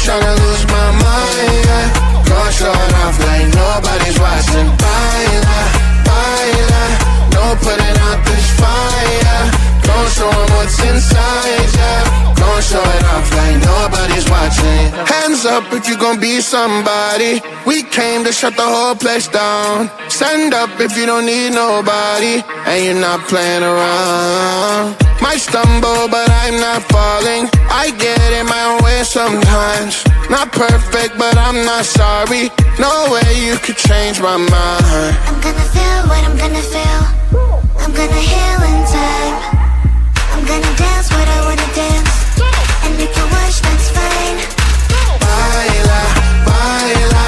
Tryna lose my mind, yeah. Gon' show it off like nobody's watching. Baila, baila, no putting out this fire. Gon' show 'em what's inside, yeah. Gon' show it off like nobody's watching. Hands up if you gon' be somebody. We came to shut the whole place down. Stand up if you don't need nobody and you're not playing around. Might stumble, but I'm not falling. I get in my own way sometimes. Not perfect, but I'm not sorry. No way you could change my mind. I'm gonna feel what I'm gonna feel. I'm gonna heal in time. I'm gonna dance what I wanna dance. And if you watch, that's fine. Baila, baila,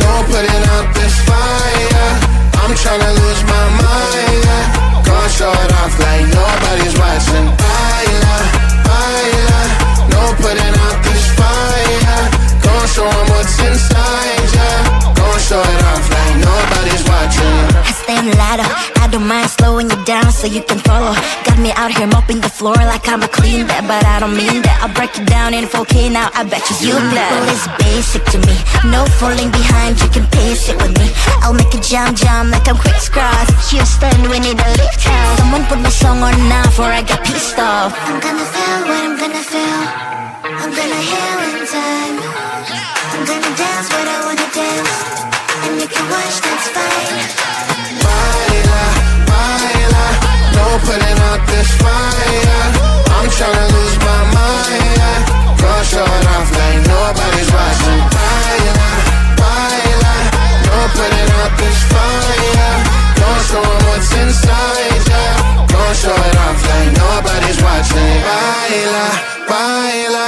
no putting out this fire. I'm tryna lose my mind, yeah. Gon' show it off like nobody's watching. Baila, baila, no putting out this fire. Gon' show 'em what's inside, yeah. Gon' show it off like nobody's watching. I stand louder, I don't mind slowing you down so you can follow. Got me out here mopping the floor like I'm a clean that, but I don't mean that. I'll break it down in 4K now, I bet you know. Well, it's basic to me, no falling behind, you can pace it with me. I'll make it jump like I'm crisscross. Houston, we need a lift house. Someone put my song on now before I get pissed off. I'm gonna feel what I'm gonna feel. I'm gonna heal in time. I'm gonna dance what I wanna dance. And you can watch, that's fine. Baila, baila, no putting out this fire. I'm tryna lose my mind, yeah. Gon' show it off like nobody's watching. Baila, baila, no putting out this fire. Gon' show 'em what's inside, yeah. Gon' show it off like nobody's watching. Baila, baila,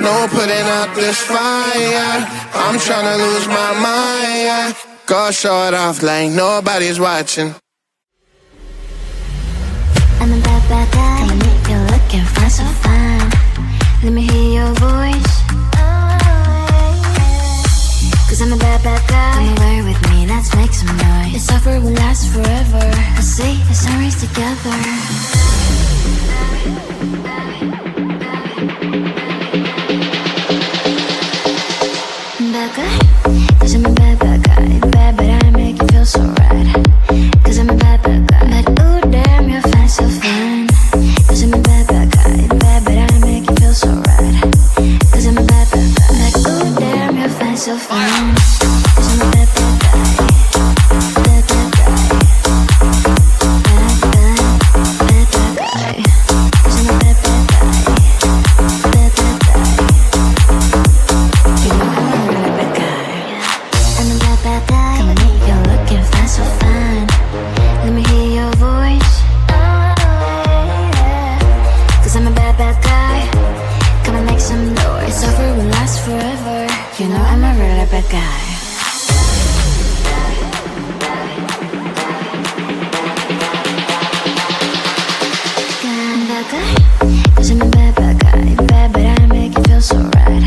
no putting out this fire. I'm tryna lose my mind, yeah. Gon' show it off like nobody's watching. I'm a bad, bad guy. Come and you're looking for so fine. Let me hear your voice. Cause I'm a bad, bad guy. Come away with me, let's make some noise. This offer will last forever. Let's see the sunrise together. Bad guy, cause I'm a bad, bad guy. Bad, but I make you feel so right. Cause I'm a bad, bad guy. But ooh, damn, you're fine, so fine. Cause I'm a bad, bad guy. Bad, but I make you feel so right. Cause I'm a bad, bad guy. But ooh, damn, you're fine, so fine. Cause I'm a bad, bad guy. Bad, bad guy. Bad, bad, bad, bad guy. Cause I'm a bad, bad guy. Bad, bad guy. You know I'm a really bad guy. I'm a bad, bad guy. Come and meet, you're looking fine, so fine. Let me hear your voice. Cause I'm a bad, bad guy. Come and make some noise. This offer will last forever. You know I'm a really bad guy. Bad guy. Cause I'm a bad, bad guy. Bad, but I make you feel so right.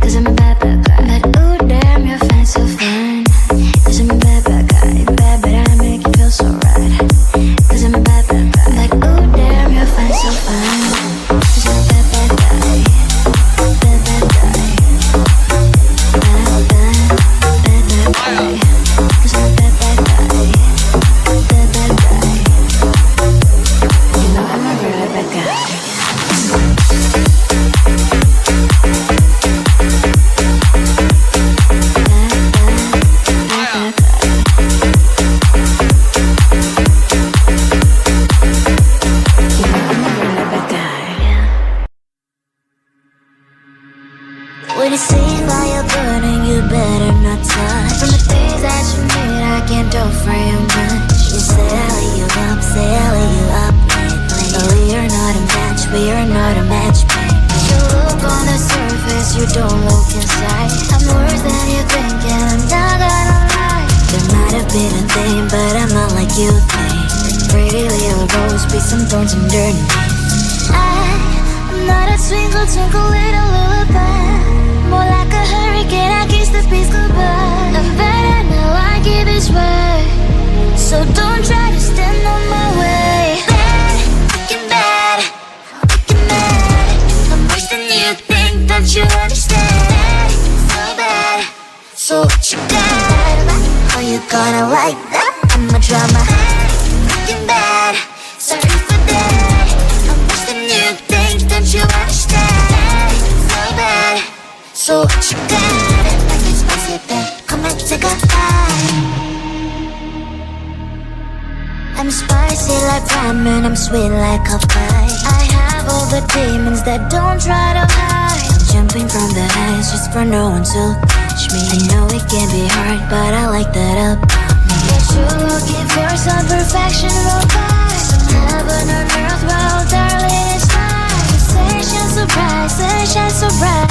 Cause I'm a bad, bad guy. But ooh, damn, you're fine, so fine. Cause I'm a bad, bad guy. Bad, but I make you feel so right. Cause I'm a bad, bad guy. Like, ooh, damn, you're fine, so fine. Cause I'm a bad, bad guy. Bad, bad guy. Bad, bad, bad, bad guy. Cause I'm a bad, bad guy. Bad, bad guy. You know I'm a really bad guy. When you see fire burning, you better not touch. From the things that you need, I can't offer you much. You sailing you up lately. But we are not a match, we are not a match, baby. You look on the surface, you don't look inside. I'm worse than you think, and I'm not gonna lie. There might have be the thing, but I'm not like you think. Pretty little rose, be some thorns underneath. I'm not a twinkle, twinkle little lullaby. More like a hurricane, I kiss the peace goodbye. I'm better now, I give this way. So don't try to stand on my way. Bad, fucking bad, fucking mad. I'm worse than you think, don't you understand? So bad, so what you got? How you gonna like that? I'm a drama. Fucking bad, sorry for that. I'm worse than you think, don't you understand? So bad, so what you got? Like it's spicy, babe, come and take a bite. I'm spicy like ramen, I'm sweet like a pie. I have all the demons that don't try to hide. I'm jumping from the heights just for no one to catch me. I know it can be hard, but I like that about me. But you're looking for some perfection, roll by some heaven on earth, well darling it's mine. Sunshine so bright, sunshine so bright.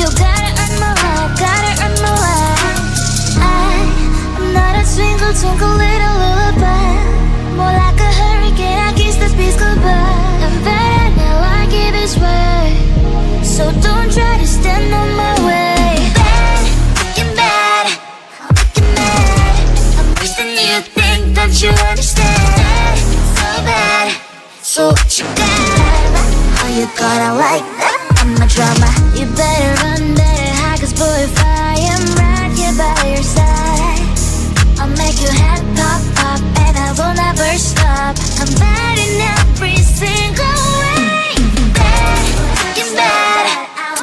You gotta earn my life, gotta earn my life. I'm not a twinkle, twinkle little lullaby. More like a hurricane, I kiss the peace goodbye. I'm better now, I give this way. So don't try to stand on my way. Bad, fucking bad, fucking mad. I'm worse than you think, don't you understand? So bad, so what you got? How you gonna like that? I'm a drama. You better run, better hide, cause boy if I am right here by your side, I'll make your head pop, pop, and I will never stop. I'm bad in every single way. Bad, fucking bad,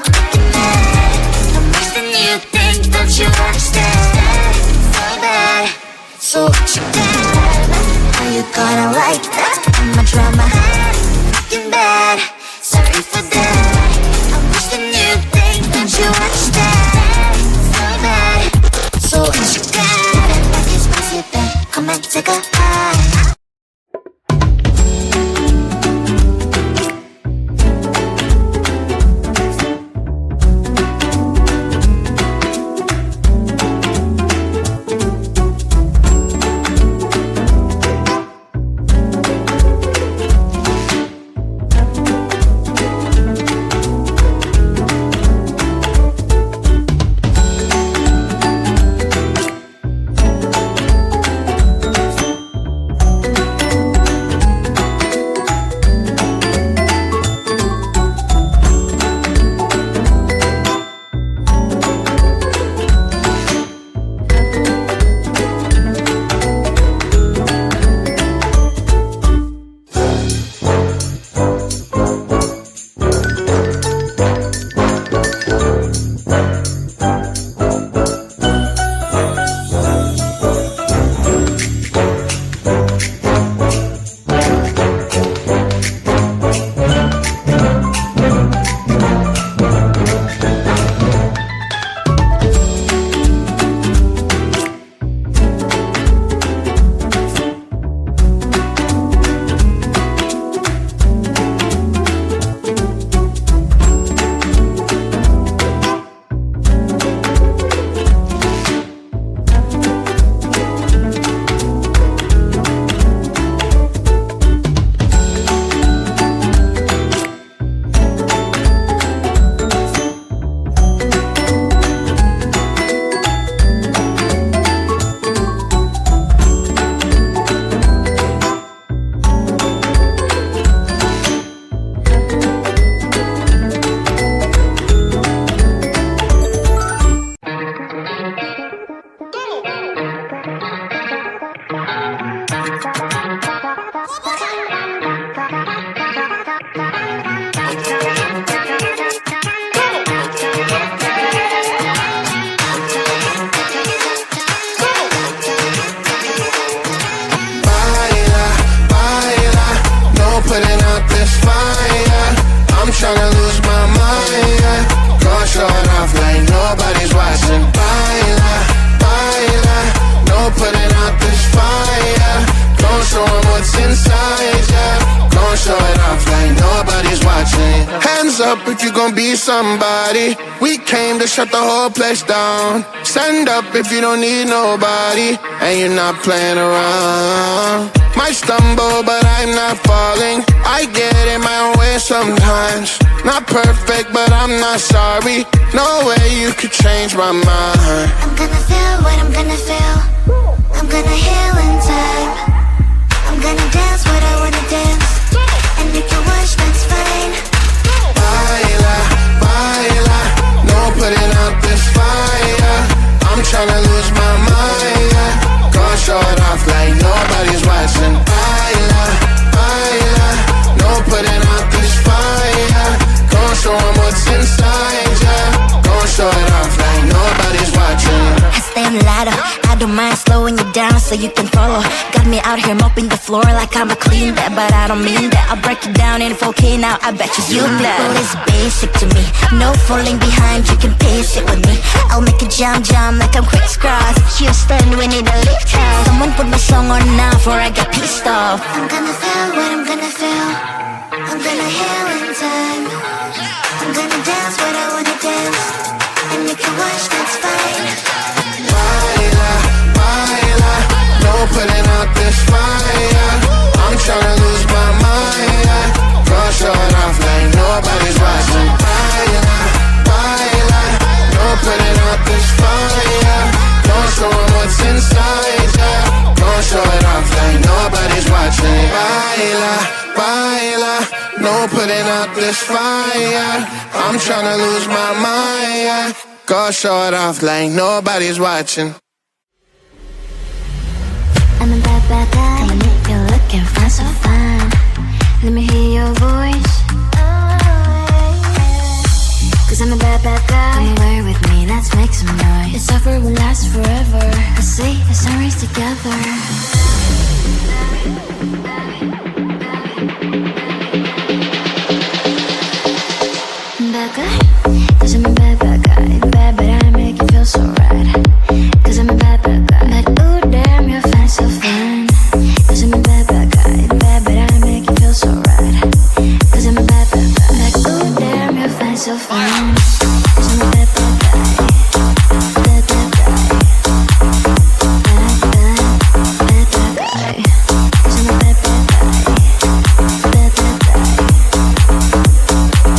fucking mad. I'm worse than you think, don't you understand? So bad, so what you got? How you gonna like that? I'm a drama. Fucking bad, sorry for that. I'm worse than you think, don't you understand? So bad, so what you got? Come and take a bite. up if you gon' be somebody. We came to shut the whole place down. Stand up if you don't need nobody, and you're not playing around. Might stumble, but I'm not falling. I get in my own way sometimes. Not perfect, but I'm not sorry. No way you could change my mind. I'm gonna feel what I'm gonna feel. I'm gonna heal in time. I'm gonna dance what I wanna dance. And if you wish, that's fine. Baila, baila, no putting out this fire. I'm tryna lose my mind, yeah. Gonna show it off like nobody's watching. Baila, baila, no putting out this fire. Gonna show 'em what's inside, yeah. Gonna show it off like nobody's watching. I stay on the ladder, I don't mind slowing you down so you can follow. Got me out here mopping the floor like I'm a clean that, but I don't mean that. I'll break it down in 4K now, I bet you that. People is basic to me, no falling behind, you can pace it with me. I'll make a jump like I'm crisscross. Houston, we need a lift house. Someone put my song on now before I get pissed off. I'm gonna feel what I'm gonna feel. I'm gonna heal in time. I'm gonna dance what I wanna dance. And if you watch, that's fine. Baila, baila, no putting out this fire. I'm tryna lose my mind, yeah. Gonna show it off like nobody's watching. Baila, baila, no putting out this fire. Gonna show 'em what's inside, yeah. Gonna show it off like nobody's watching. Baila, baila, no putting out this fire. I'm tryna lose my mind, yeah. Gonna show it off like nobody's watching. I'm a bad, bad guy. Come and make you look and find so fine. Let me hear your voice. Cause I'm a bad, bad guy. Come away with me, let's make some noise. This offer will last forever. Let's see the sunrise together. Bad guy, cause I'm a bad, bad guy. Bad, but I make you feel so right. Cause I'm a bad, bad guy. But ooh, damn, you're fine, so fine. Cause I'm a bad, bad guy. Bad, but I make you feel so right. Cause I'm a bad, bad guy. But ooh, damn, you're fine, so fine. Cause I'm a bad, bad guy. Bad, bad guy. Bad, bad, bad, bad guy. Cause I'm a bad, bad guy. Bad, bad guy.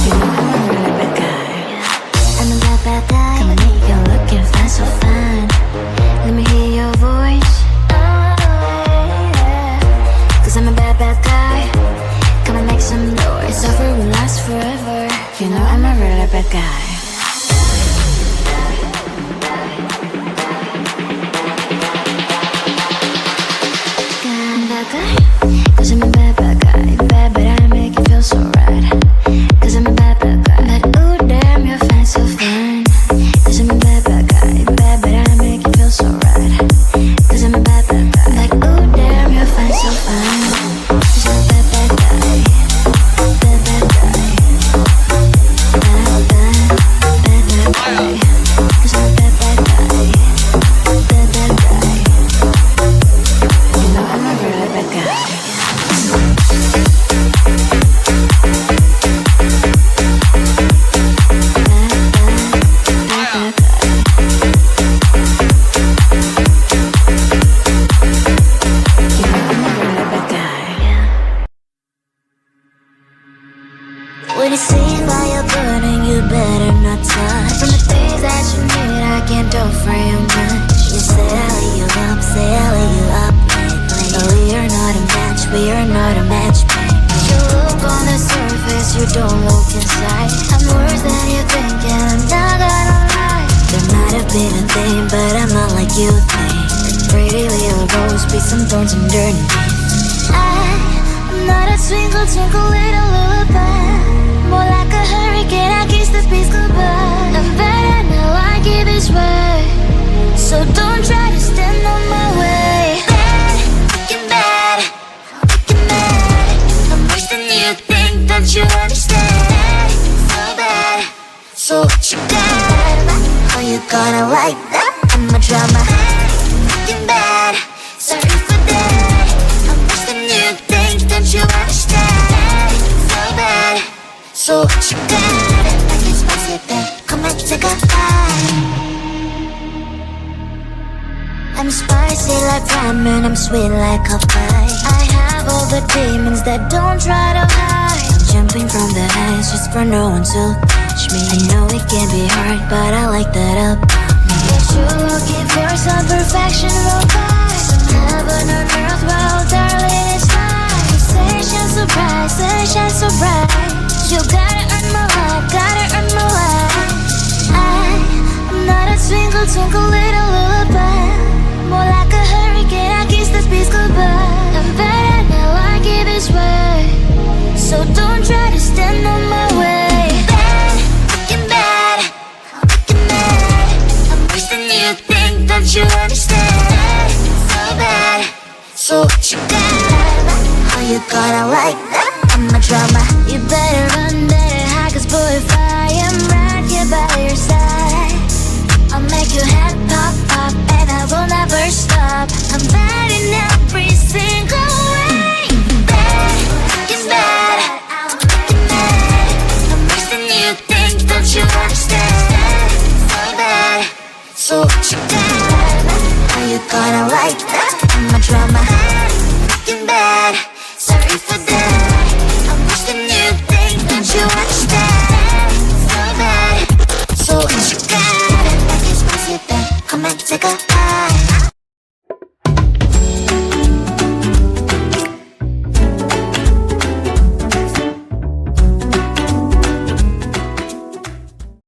You know I'm a really bad guy. I'm a bad, bad guy. Come and make you look and find so fine. Let me hear your voice. Cause I'm a bad, bad guy. Come and make some noise. This offer will last forever. You know I'm a really bad guy. Bad guy. Cause I'm a bad, bad guy. Bad, but I make you feel so right. Cause I'm a bad, bad guy. But ooh, damn, you're fine, so fine. Cause I'm a bad, bad guy. Bad, but I make you feel so right. Cause I'm a bad, bad guy. But ooh, damn, you're fine, so fine. Cause I'm a bad, bad guy. Bad, bad guy. Bad, bad, bad, bad guy. Cause I'm a bad, bad guy. Bad, bad guy. You know I'm a really bad guy. When you see fire burning, you better not touch. From the things that you need, I can't do for you much. You say I lay you up, say I lay you up lately. But we are not a match, we are not a match, baby. You look on the surface, you don't look inside. I'm worse than you think, and I'm not gonna lie. There might have been a thing, but I'm not like you think. Pretty little rose, be some thorns and dirt. I'm not a twinkle, twinkle little lullaby. More like a hurricane, I kiss the peace goodbye. I'm bad and I like it this way, so don't try to stand on my way. Bad, freaking bad, freaking mad. I'm worse than you think, don't you understand? So bad, so what you got? How you gonna like that? I'm a drama. Bad, freaking bad, sorry for that. I'm worse than you think, don't you understand? So bad, so what you got? man, I'm sweet like a pie. I have all the demons that don't try to hide. I'm jumping from the heights just for no one to catch me. I know it can be hard, but I like that up. If you're looking for some perfection, we'll find some heaven on earth, well, darling, it's mine. Say shine so bright, say shine so bright. You gotta earn my life, gotta earn my life. I'm not a twinkle, twinkle little lullaby. More like a hurricane, I kiss the peace goodbye. I'm better now, I give his word. So don't try to stand on my way. Bad, fucking bad, I'm fucking mad. I'm worse than you think, don't you understand? So bad, so what you got? How you gonna like that? I'm a drama. You better run, better hide, 'cause boy, if I am right here by your side, I'll make your head pop, pop, and I will never stop. I'm bad in every single way. Bad, fucking bad, I'm fucking mad. I'm worse than you think, don't you understand? So bad, so what you got?